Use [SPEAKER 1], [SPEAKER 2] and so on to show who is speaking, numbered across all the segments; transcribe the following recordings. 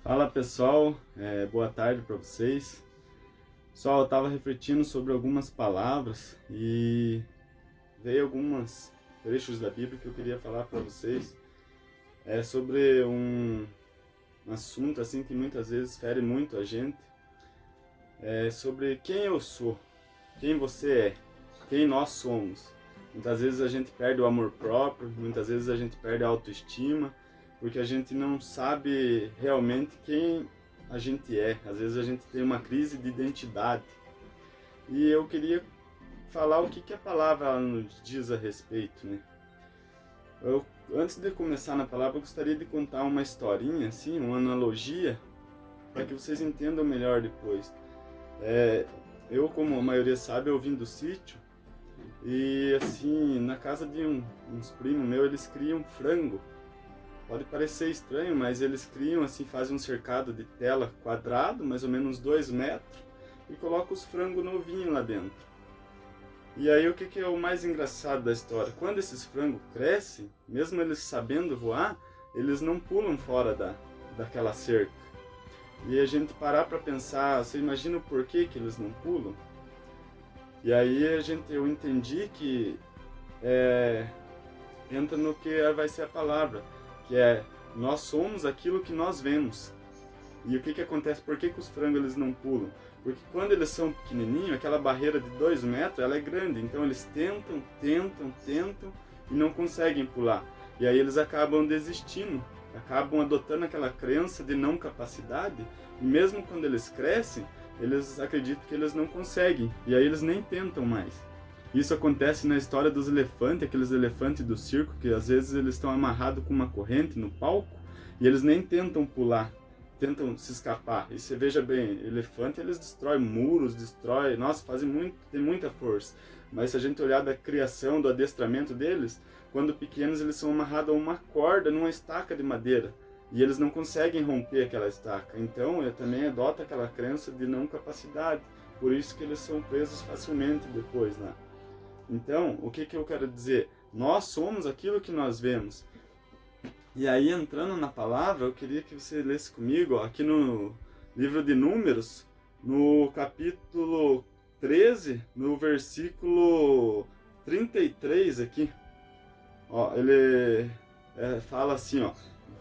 [SPEAKER 1] Fala pessoal, boa tarde para vocês. Pessoal, eu estava refletindo sobre algumas palavras e veio alguns trechos da Bíblia que eu queria falar para vocês. É sobre um assunto assim que muitas vezes fere muito a gente. É sobre quem eu sou, quem você é, quem nós somos. Muitas vezes a gente perde o amor próprio, muitas vezes a gente perde a autoestima, porque a gente não sabe realmente quem a gente é. Às vezes a gente tem uma crise de identidade. E eu queria falar o que a palavra ela nos diz a respeito, né? Antes de começar na palavra, eu gostaria de contar uma historinha, assim, uma analogia, para que vocês entendam melhor depois. Eu, como a maioria sabe, eu vim do sítio, e assim, na casa de uns primos meus, eles criam frango. Pode parecer estranho, mas eles criam assim, fazem um cercado de tela quadrado, mais ou menos 2 metros, e colocam os frangos novinhos lá dentro. E aí o que é o mais engraçado da história? Quando esses frangos crescem, mesmo eles sabendo voar, eles não pulam fora daquela cerca. E a gente parar para pensar, você imagina o porquê que eles não pulam? E aí eu entendi que entra no que vai ser a palavra, que é nós somos aquilo que nós vemos. E o que acontece? Por que os frangos eles não pulam? Porque quando eles são pequenininhos, aquela barreira de 2 metros, ela é grande, então eles tentam e não conseguem pular. E aí eles acabam desistindo, acabam adotando aquela crença de não capacidade, e mesmo quando eles crescem, eles acreditam que eles não conseguem, e aí eles nem tentam mais. Isso acontece na história dos elefantes, aqueles elefantes do circo, que às vezes eles estão amarrados com uma corrente no palco, e eles nem tentam pular, tentam se escapar. E você veja bem, elefante eles destroem muros, tem muita força. Mas se a gente olhar da criação, do adestramento deles, quando pequenos eles são amarrados a uma corda numa estaca de madeira. E eles não conseguem romper aquela estaca. Então, também adota aquela crença de não capacidade. Por isso que eles são presos facilmente depois, né? Então, o que eu quero dizer? Nós somos aquilo que nós vemos. E aí, entrando na palavra, eu queria que você lesse comigo, ó, aqui no livro de Números, no capítulo 13, no versículo 33 aqui. Ó, ele fala assim, ó: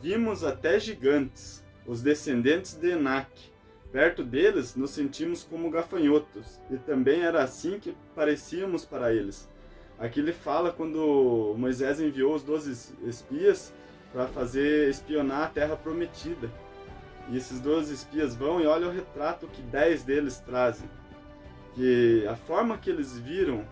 [SPEAKER 1] vimos até gigantes, os descendentes de Enac. Perto deles, nos sentimos como gafanhotos, e também era assim que parecíamos para eles. Aqui ele fala quando Moisés enviou os 12 espias para fazer espionar a terra prometida. E esses 12 espias vão e olham o retrato que 10 deles trazem. Que a forma que eles viram,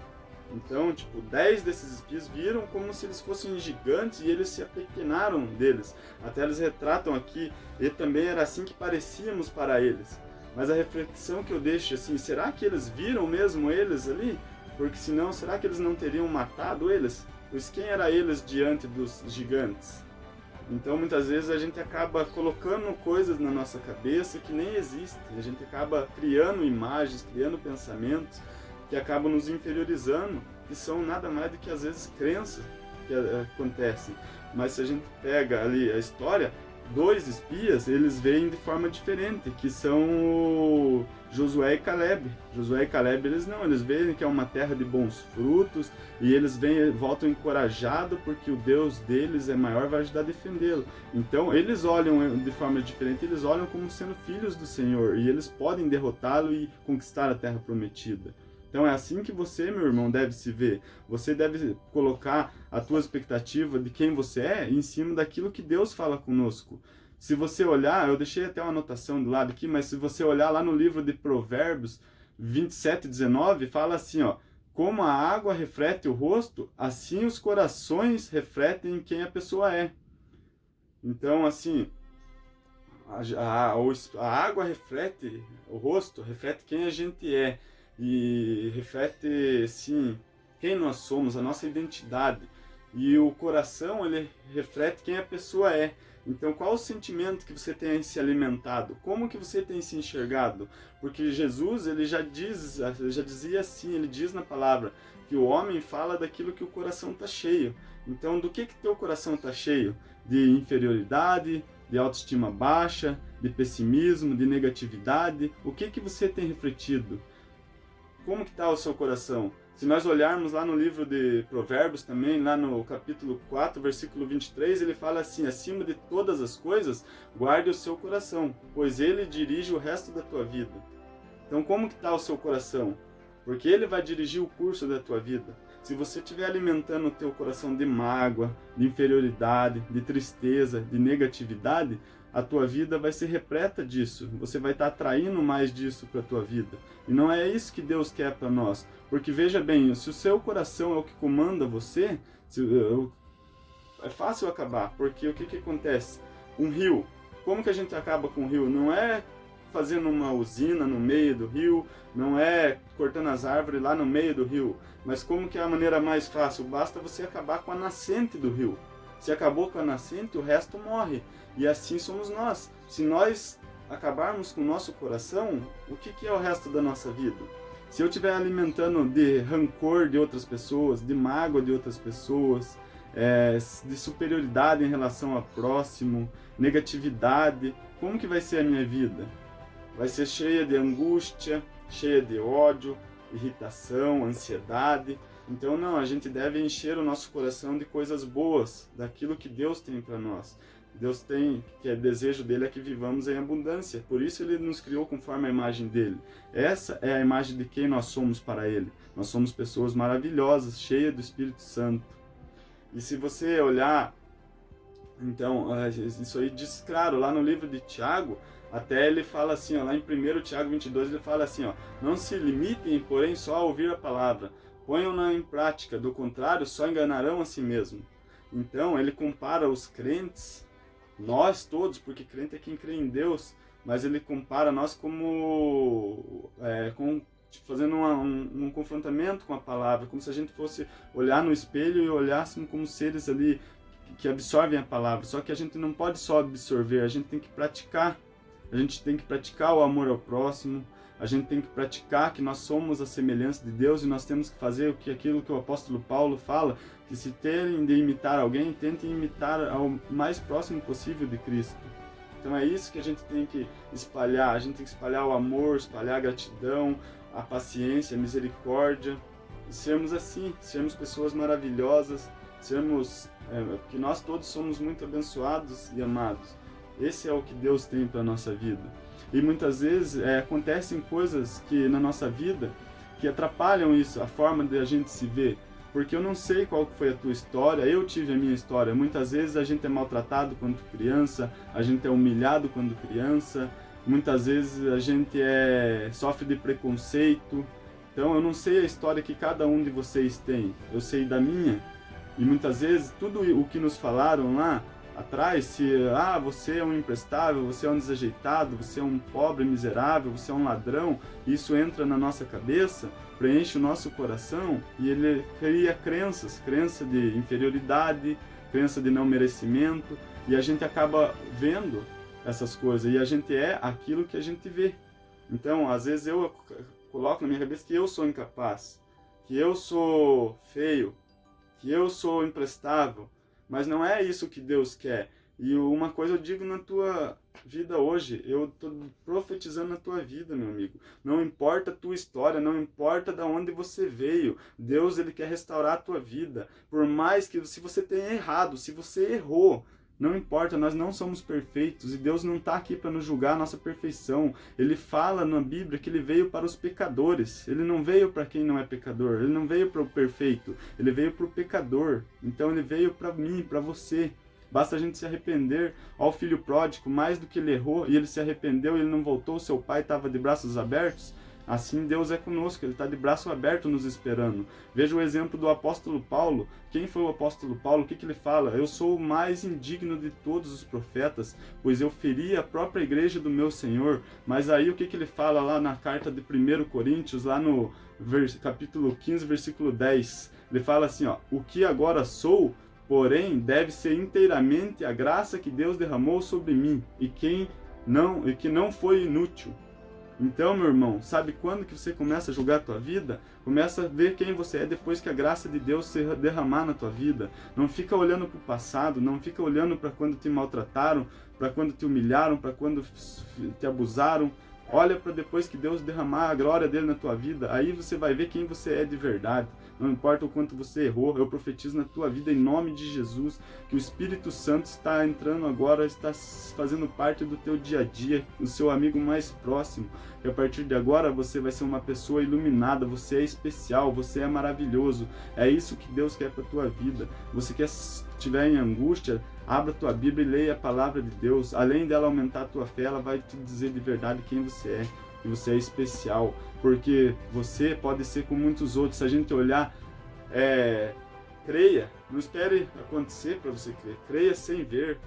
[SPEAKER 1] então, 10 desses espias viram como se eles fossem gigantes e eles se apequenaram deles. Até eles retratam aqui, e também era assim que parecíamos para eles. Mas a reflexão que eu deixo assim, será que eles viram mesmo eles ali? Porque senão, será que eles não teriam matado eles? Pois quem era eles diante dos gigantes? Então, muitas vezes a gente acaba colocando coisas na nossa cabeça que nem existem. A gente acaba criando imagens, criando pensamentos que acabam nos inferiorizando, que são nada mais do que às vezes crenças que acontecem. Mas se a gente pega ali a história, 2 espias, eles veem de forma diferente, que são Josué e Caleb. Josué e Caleb, eles veem que é uma terra de bons frutos, e eles voltam encorajados porque o Deus deles é maior, vai ajudar a defendê-lo. Então eles olham de forma diferente, eles olham como sendo filhos do Senhor, e eles podem derrotá-lo e conquistar a terra prometida. Então é assim que você, meu irmão, deve se ver. Você deve colocar a tua expectativa de quem você é em cima daquilo que Deus fala conosco. Se você olhar, eu deixei até uma anotação do lado aqui, mas se você olhar lá no livro de Provérbios 27:19, fala assim, ó: como a água reflete o rosto, assim os corações refletem quem a pessoa é. Então, assim, a água reflete o rosto, reflete quem a gente é. E reflete, sim, quem nós somos, a nossa identidade. E o coração, ele reflete quem a pessoa é. Então, qual o sentimento que você tem se alimentado? Como que você tem se enxergado? Porque Jesus, ele já dizia assim, ele diz na palavra, que o homem fala daquilo que o coração está cheio. Então, do que teu coração está cheio? De inferioridade, de autoestima baixa, de pessimismo, de negatividade? O que você tem refletido? Como que está o seu coração? Se nós olharmos lá no livro de Provérbios também, lá no capítulo 4, versículo 23, ele fala assim: acima de todas as coisas, guarde o seu coração, pois ele dirige o resto da tua vida. Então como que está o seu coração? Porque ele vai dirigir o curso da tua vida. Se você estiver alimentando o teu coração de mágoa, de inferioridade, de tristeza, de negatividade, a tua vida vai ser repleta disso. Você vai estar atraindo mais disso para a tua vida. E não é isso que Deus quer para nós. Porque veja bem, se o seu coração é o que comanda você, é fácil acabar. Porque o que acontece? Um rio. Como que a gente acaba com o rio? Não é fazendo uma usina no meio do rio, não é cortando as árvores lá no meio do rio. Mas como que é a maneira mais fácil? Basta você acabar com a nascente do rio. Se acabou com a nascente, o resto morre. E assim somos nós. Se nós acabarmos com o nosso coração, o que é o resto da nossa vida? Se eu estiver alimentando de rancor de outras pessoas, de mágoa de outras pessoas, de superioridade em relação ao próximo, negatividade, como que vai ser a minha vida? Vai ser cheia de angústia, cheia de ódio, irritação, ansiedade. Então não, a gente deve encher o nosso coração de coisas boas, daquilo que Deus tem para nós. Deus tem, que é desejo dele, é que vivamos em abundância. Por isso ele nos criou conforme a imagem dele. Essa é a imagem de quem nós somos para ele. Nós somos pessoas maravilhosas, cheias do Espírito Santo. E se você olhar, então, isso aí diz claro, lá no livro de Tiago, até ele fala assim, ó, lá em 1 Tiago 22, ele fala assim, ó, não se limitem, porém, só a ouvir a palavra. Ponham-na em prática, do contrário, só enganarão a si mesmo. Então, ele compara os crentes, nós todos, porque crente é quem crê em Deus, mas ele compara nós como, fazendo um confrontamento com a palavra, como se a gente fosse olhar no espelho e olhássemos como seres ali que absorvem a palavra. Só que a gente não pode só absorver, a gente tem que praticar. A gente tem que praticar o amor ao próximo, a gente tem que praticar que nós somos a semelhança de Deus e nós temos que fazer aquilo que o apóstolo Paulo fala, que se terem de imitar alguém, tentem imitar ao mais próximo possível de Cristo. Então é isso que a gente tem que espalhar, a gente tem que espalhar o amor, espalhar a gratidão, a paciência, a misericórdia, e sermos assim, sermos pessoas maravilhosas, que nós todos somos muito abençoados e amados. Esse é o que Deus tem para a nossa vida. E muitas vezes acontecem coisas que na nossa vida que atrapalham isso, a forma de a gente se ver. Porque eu não sei qual foi a tua história, eu tive a minha história. Muitas vezes a gente é maltratado quando criança, a gente é humilhado quando criança, muitas vezes a gente sofre de preconceito. Então eu não sei a história que cada um de vocês tem, eu sei da minha. E muitas vezes tudo o que nos falaram lá atrás, você é um imprestável, você é um desajeitado, você é um pobre miserável, você é um ladrão, isso entra na nossa cabeça, preenche o nosso coração e ele cria crença de inferioridade, crença de não merecimento, e a gente acaba vendo essas coisas e a gente é aquilo que a gente vê. Então, às vezes eu coloco na minha cabeça que eu sou incapaz, que eu sou feio, que eu sou imprestável. Mas não é isso que Deus quer. E uma coisa eu digo na tua vida hoje, eu estou profetizando na tua vida, meu amigo. Não importa a tua história, não importa de onde você veio. Deus, ele quer restaurar a tua vida. Por mais que se você tenha errado, se você errou, não importa, nós não somos perfeitos e Deus não está aqui para nos julgar a nossa perfeição. Ele fala na Bíblia que ele veio para os pecadores, ele não veio para quem não é pecador, ele não veio para o perfeito, ele veio para o pecador. Então ele veio para mim, para você. Basta a gente se arrepender. Ao filho pródigo, mais do que ele errou e ele se arrependeu e ele não voltou, seu pai estava de braços abertos. Assim Deus é conosco, ele está de braço aberto nos esperando. Veja o exemplo do apóstolo Paulo. Quem foi o apóstolo Paulo? O que ele fala? Eu sou o mais indigno de todos os profetas, pois eu feri a própria igreja do meu Senhor. Mas aí o que ele fala lá na carta de 1 Coríntios, lá no capítulo 15, versículo 10? Ele fala assim, o que agora sou, porém, deve ser inteiramente a graça que Deus derramou sobre mim, e que não foi inútil. Então, meu irmão, sabe quando que você começa a julgar a tua vida? Começa a ver quem você é depois que a graça de Deus se derramar na tua vida. Não fica olhando para o passado, não fica olhando para quando te maltrataram, para quando te humilharam, para quando te abusaram. Olha para depois que Deus derramar a glória dele na tua vida. Aí você vai ver quem você é de verdade. Não importa o quanto você errou, eu profetizo na tua vida em nome de Jesus, que o Espírito Santo está entrando agora, está fazendo parte do teu dia a dia, o seu amigo mais próximo. E a partir de agora você vai ser uma pessoa iluminada, você é especial, você é maravilhoso. É isso que Deus quer para a tua vida. Você quer estiver em angústia, abra a tua Bíblia e leia a palavra de Deus. Além dela aumentar a tua fé, ela vai te dizer de verdade quem você é. E você é especial, porque você pode ser com muitos outros. Se a gente olhar, creia, não espere acontecer para você crer, creia sem ver.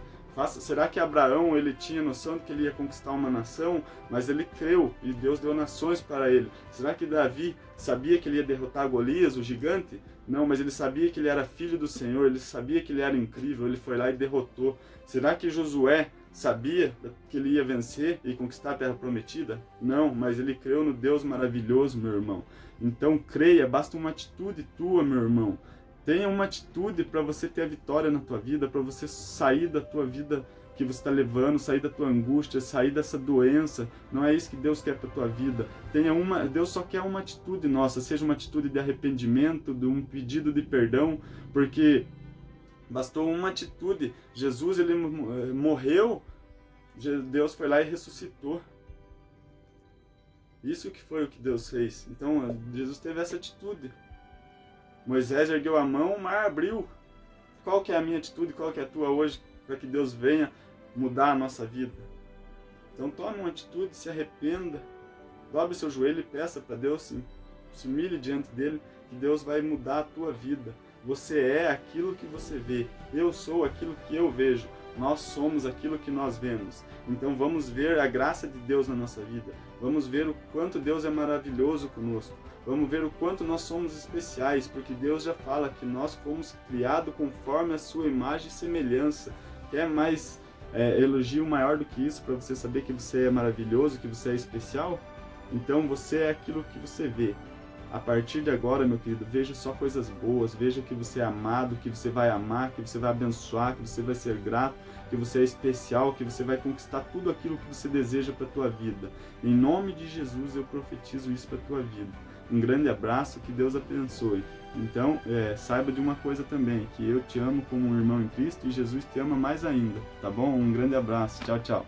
[SPEAKER 1] Será que Abraão ele tinha noção de que ele ia conquistar uma nação, mas ele creu e Deus deu nações para ele? Será que Davi sabia que ele ia derrotar Golias, o gigante? Não, mas ele sabia que ele era filho do Senhor, ele sabia que ele era incrível, ele foi lá e derrotou. Será que Josué sabia que ele ia vencer e conquistar a terra prometida? Não, mas ele creu no Deus maravilhoso, meu irmão. Então creia, basta uma atitude tua, meu irmão. Tenha uma atitude para você ter a vitória na tua vida, para você sair da tua vida que você está levando, sair da tua angústia, sair dessa doença. Não é isso que Deus quer para a tua vida. Deus só quer uma atitude nossa, seja uma atitude de arrependimento, de um pedido de perdão, porque bastou uma atitude. Jesus, ele morreu, Deus foi lá e ressuscitou. Isso que foi o que Deus fez. Então, Jesus teve essa atitude. Moisés ergueu a mão, o mar abriu. Qual que é a minha atitude, qual que é a tua hoje, para que Deus venha mudar a nossa vida? Então tome uma atitude, se arrependa, dobre seu joelho e peça para Deus, se humilhe diante dele, que Deus vai mudar a tua vida. Você é aquilo que você vê, eu sou aquilo que eu vejo, nós somos aquilo que nós vemos. Então vamos ver a graça de Deus na nossa vida, vamos ver o quanto Deus é maravilhoso conosco, vamos ver o quanto nós somos especiais, porque Deus já fala que nós fomos criados conforme a sua imagem e semelhança. Quer mais elogio maior do que isso para você saber que você é maravilhoso, que você é especial? Então você é aquilo que você vê. A partir de agora, meu querido, veja só coisas boas, veja que você é amado, que você vai amar, que você vai abençoar, que você vai ser grato, que você é especial, que você vai conquistar tudo aquilo que você deseja para a tua vida. Em nome de Jesus eu profetizo isso para a tua vida. Um grande abraço, que Deus abençoe. Então, saiba de uma coisa também, que eu te amo como um irmão em Cristo e Jesus te ama mais ainda, tá bom? Um grande abraço, tchau, tchau.